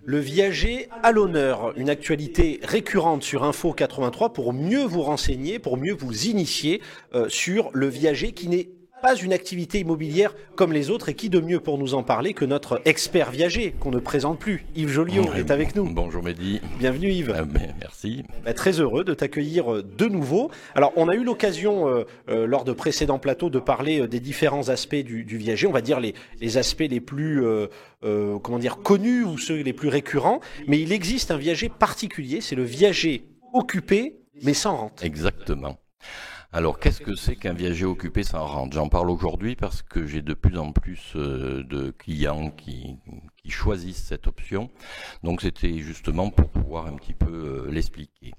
Le viager à l'honneur, une actualité récurrente sur Info 83 pour mieux vous renseigner, pour mieux vous initier sur le viager qui n'est pas une activité immobilière comme les autres et qui de mieux pour nous en parler que notre expert viager qu'on ne présente plus. Yves Joliot est avec nous. Bonjour Mehdi. Bienvenue Yves. Merci. Très heureux de t'accueillir de nouveau. Alors on a eu l'occasion lors de précédents plateaux de parler des différents aspects du viager, on va dire les aspects les plus connus ou ceux les plus récurrents, mais il existe un viager particulier, c'est le viager occupé mais sans rente. Exactement. Alors, qu'est-ce que c'est qu'un viager occupé sans rente? J'en parle aujourd'hui parce que j'ai de plus en plus de clients qui choisissent cette option. Donc, c'était justement pour pouvoir un petit peu l'expliquer.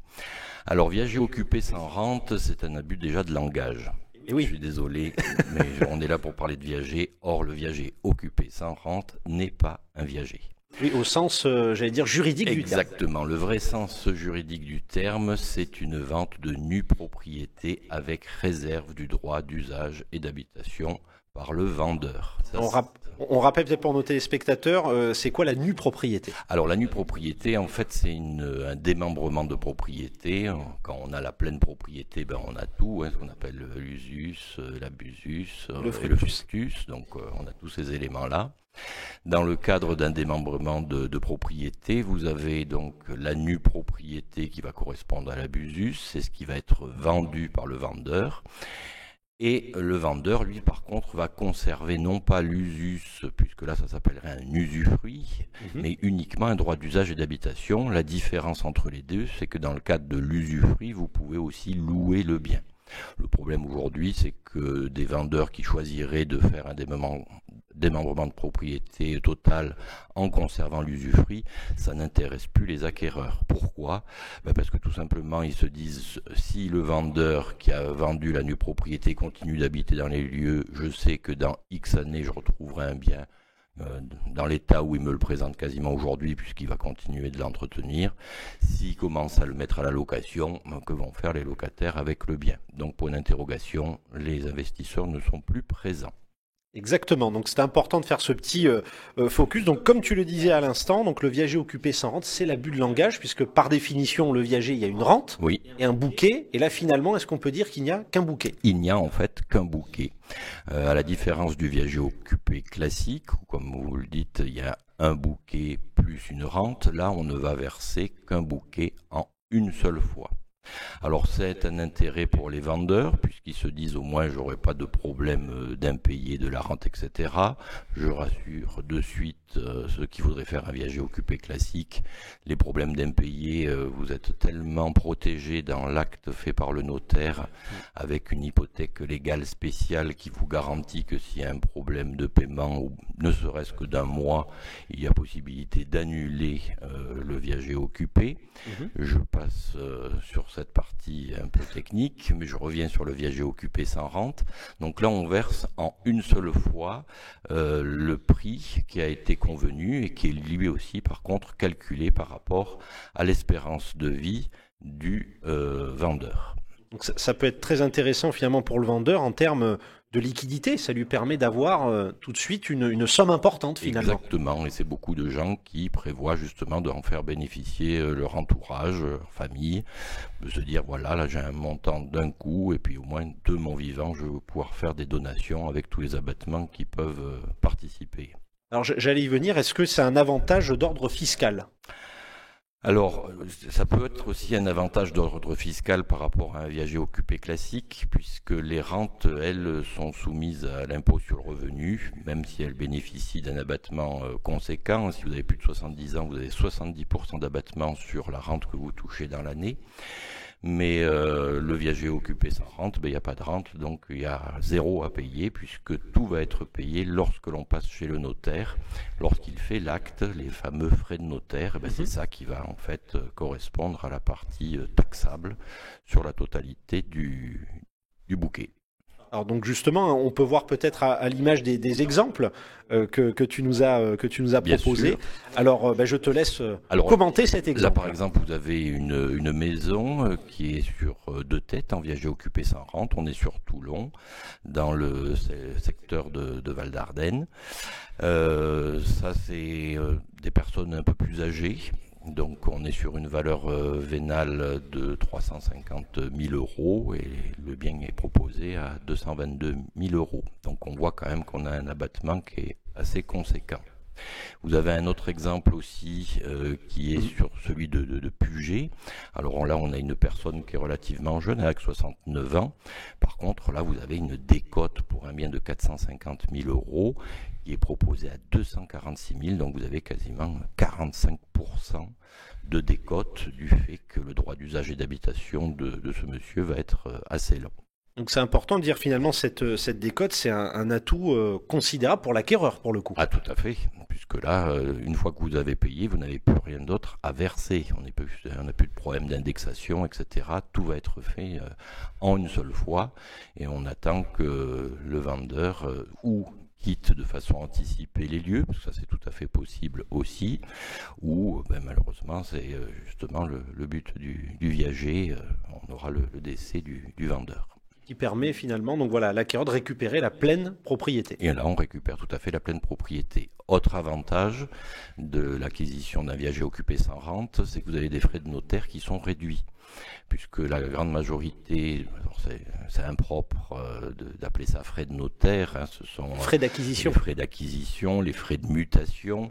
Alors, viager occupé sans rente, c'est un abus déjà de langage. Et oui. Je suis désolé, mais on est là pour parler de viager. Or, le viager occupé sans rente n'est pas un viager. Oui, au sens, juridique du terme. Exactement. Le vrai sens juridique du terme, c'est une vente de nue propriété avec réserve du droit d'usage et d'habitation par le vendeur. On rappelle peut-être pour nos téléspectateurs, c'est quoi la nue propriété? Alors la nue propriété, en fait, c'est un démembrement de propriété. Quand on a la pleine propriété, on a tout, ce qu'on appelle l'usus, l'abusus, le fructus. Donc on a tous ces éléments-là. Dans le cadre d'un démembrement de propriété, vous avez donc la nue propriété qui va correspondre à l'abusus, c'est ce qui va être vendu par le vendeur. Et le vendeur, lui, par contre, va conserver non pas l'usus, puisque là, ça s'appellerait un usufruit, mais uniquement un droit d'usage et d'habitation. La différence entre les deux, c'est que dans le cadre de l'usufruit, vous pouvez aussi louer le bien. Le problème aujourd'hui, c'est que des vendeurs qui choisiraient de faire un démembrement de propriété totale en conservant l'usufruit, ça n'intéresse plus les acquéreurs. Pourquoi? Parce que tout simplement, ils se disent, si le vendeur qui a vendu la nue propriété continue d'habiter dans les lieux, je sais que dans X années, je retrouverai un bien dans l'état où il me le présente quasiment aujourd'hui, puisqu'il va continuer de l'entretenir. S'il commence à le mettre à la location, que vont faire les locataires avec le bien? Donc, pour une interrogation, les investisseurs ne sont plus présents. Exactement, donc c'est important de faire ce petit focus. Donc comme tu le disais à l'instant, donc le viager occupé sans rente, c'est l'abus de langage, puisque par définition, le viager, il y a une rente et un bouquet. Et là, finalement, est-ce qu'on peut dire qu'il n'y a qu'un bouquet? Il n'y a en fait qu'un bouquet. À la différence du viager occupé classique, où comme vous le dites, il y a un bouquet plus une rente, là, on ne va verser qu'un bouquet en une seule fois. Alors c'est un intérêt pour les vendeurs, puisqu'ils se disent au moins j'aurai pas de problème d'impayé de la rente, etc. Je rassure de suite ceux qui voudraient faire un viager occupé classique, les problèmes d'impayé, vous êtes tellement protégés dans l'acte fait par le notaire, avec une hypothèque légale spéciale qui vous garantit que s'il y a un problème de paiement, ou ne serait-ce que d'un mois, il y a possibilité d'annuler le viager occupé. Je passe sur cette partie un peu technique, mais je reviens sur le viager occupé sans rente. Donc là, on verse en une seule fois le prix qui a été convenu et qui est lui aussi, par contre, calculé par rapport à l'espérance de vie du vendeur. Donc ça peut être très intéressant finalement pour le vendeur en termes de liquidité, ça lui permet d'avoir tout de suite une somme importante finalement. Exactement, et c'est beaucoup de gens qui prévoient justement d'en faire bénéficier leur entourage, leur famille, de se dire voilà, là j'ai un montant d'un coup, et puis au moins de mon vivant, je vais pouvoir faire des donations avec tous les abattements qui peuvent participer. Alors j'allais y venir, est-ce que c'est un avantage d'ordre fiscal ? Alors, ça peut être aussi un avantage d'ordre fiscal par rapport à un viager occupé classique, puisque les rentes, elles, sont soumises à l'impôt sur le revenu, même si elles bénéficient d'un abattement conséquent. Si vous avez plus de 70 ans, vous avez 70% d'abattement sur la rente que vous touchez dans l'année. Mais le viager occupé sans rente, il n'y a pas de rente, donc il y a zéro à payer, puisque tout va être payé lorsque l'on passe chez le notaire, lorsqu'il fait l'acte, les fameux frais de notaire, c'est ça qui va en fait correspondre à la partie taxable sur la totalité du bouquet. Alors donc justement, on peut voir peut-être à l'image des exemples que tu nous as Bien proposés. sûr. Alors je te laisse commenter cet exemple. Là, par exemple, vous avez une maison qui est sur 2 têtes en viager occupé sans rente. On est sur Toulon, dans le secteur de Val d'Ardenne. Ça, c'est des personnes un peu plus âgées. Donc on est sur une valeur vénale de 350 000 euros et le bien est proposé à 222 000 euros. Donc on voit quand même qu'on a un abattement qui est assez conséquent. Vous avez un autre exemple aussi qui est sur celui de Puget. Alors là, on a une personne qui est relativement jeune, avec 69 ans. Par contre, là, vous avez une décote pour un bien de 450 000 euros qui est proposé à 246 000. Donc vous avez quasiment 45% de décote du fait que le droit d'usage et d'habitation de ce monsieur va être assez long. Donc c'est important de dire finalement cette décote, c'est un atout considérable pour l'acquéreur pour le coup. Ah tout à fait, puisque là, une fois que vous avez payé, vous n'avez plus rien d'autre à verser. On n'a plus de problème d'indexation, etc. Tout va être fait en une seule fois et on attend que le vendeur ou quitte de façon anticipée les lieux, parce que ça c'est tout à fait possible aussi, ou malheureusement c'est justement le but du viager, on aura le décès du vendeur. Qui permet finalement, donc voilà, à l'acquéreur de récupérer la pleine propriété. Et là, on récupère tout à fait la pleine propriété. Autre avantage de l'acquisition d'un viager occupé sans rente, c'est que vous avez des frais de notaire qui sont réduits. Puisque la grande majorité, c'est impropre d'appeler ça frais de notaire, hein, ce sont frais d'acquisition. Les frais d'acquisition, les frais de mutation,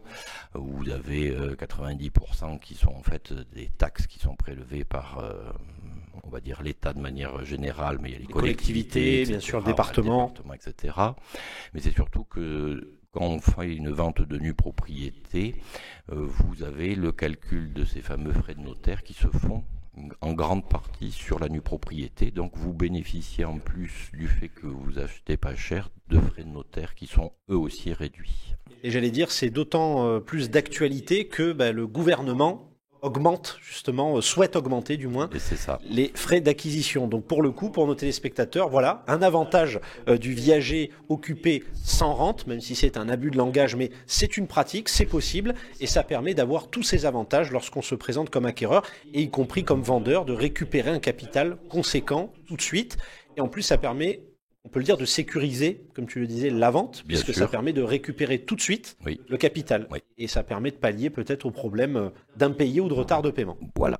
où vous avez 90% qui sont en fait des taxes qui sont prélevées par on va dire l'État de manière générale, mais il y a les collectivités, etc., bien sûr, le département, etc. Mais c'est surtout que quand on fait une vente de nue propriété, vous avez le calcul de ces fameux frais de notaire qui se font en grande partie sur la nue propriété. Donc vous bénéficiez en plus du fait que vous achetez pas cher de frais de notaire qui sont eux aussi réduits. Et j'allais dire, c'est d'autant plus d'actualité que le gouvernement augmente justement, souhaite augmenter du moins, et c'est ça, les frais d'acquisition. Donc pour le coup, pour nos téléspectateurs, voilà, un avantage du viager occupé sans rente, même si c'est un abus de langage, mais c'est une pratique, c'est possible, et ça permet d'avoir tous ces avantages lorsqu'on se présente comme acquéreur, et y compris comme vendeur, de récupérer un capital conséquent tout de suite. Et en plus, ça permet, on peut le dire, de sécuriser, comme tu le disais, la vente, bien puisque sûr, ça permet de récupérer tout de suite le capital. Oui. Et ça permet de pallier peut-être au problème d'impayé ou de retard de paiement. Voilà.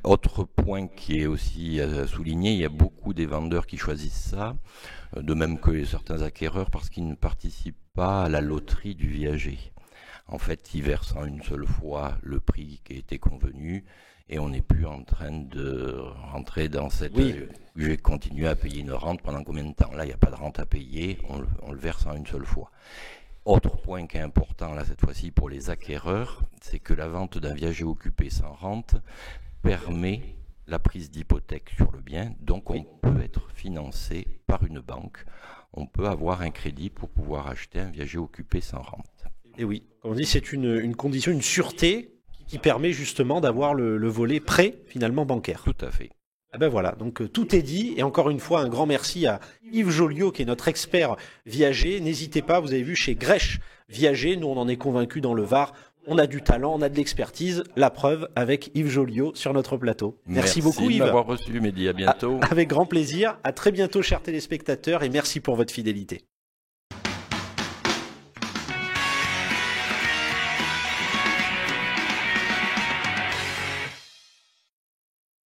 Autre point qui est aussi à souligner, il y a beaucoup des vendeurs qui choisissent ça, de même que certains acquéreurs, parce qu'ils ne participent pas à la loterie du viager. En fait, ils versent en une seule fois le prix qui a été convenu, et on n'est plus en train de rentrer dans cette... Je vais continuer à payer une rente pendant combien de temps? Là, il n'y a pas de rente à payer, on le verse en une seule fois. Autre point qui est important, là, cette fois-ci, pour les acquéreurs, c'est que la vente d'un viager occupé sans rente permet la prise d'hypothèque sur le bien. Donc, on peut être financé par une banque. On peut avoir un crédit pour pouvoir acheter un viager occupé sans rente. Et oui, comme on dit, c'est une condition, une sûreté qui permet justement d'avoir le volet prêt, finalement, bancaire. Tout à fait. Ah ben voilà, donc tout est dit. Et encore une fois, un grand merci à Yves Joliot, qui est notre expert viager. N'hésitez pas, vous avez vu chez Grèche Viager, nous on en est convaincus dans le Var. On a du talent, on a de l'expertise. La preuve avec Yves Joliot sur notre plateau. Merci beaucoup Yves. Merci de m'avoir reçu, Mehdi. À bientôt. Avec grand plaisir. À très bientôt, chers téléspectateurs, et merci pour votre fidélité.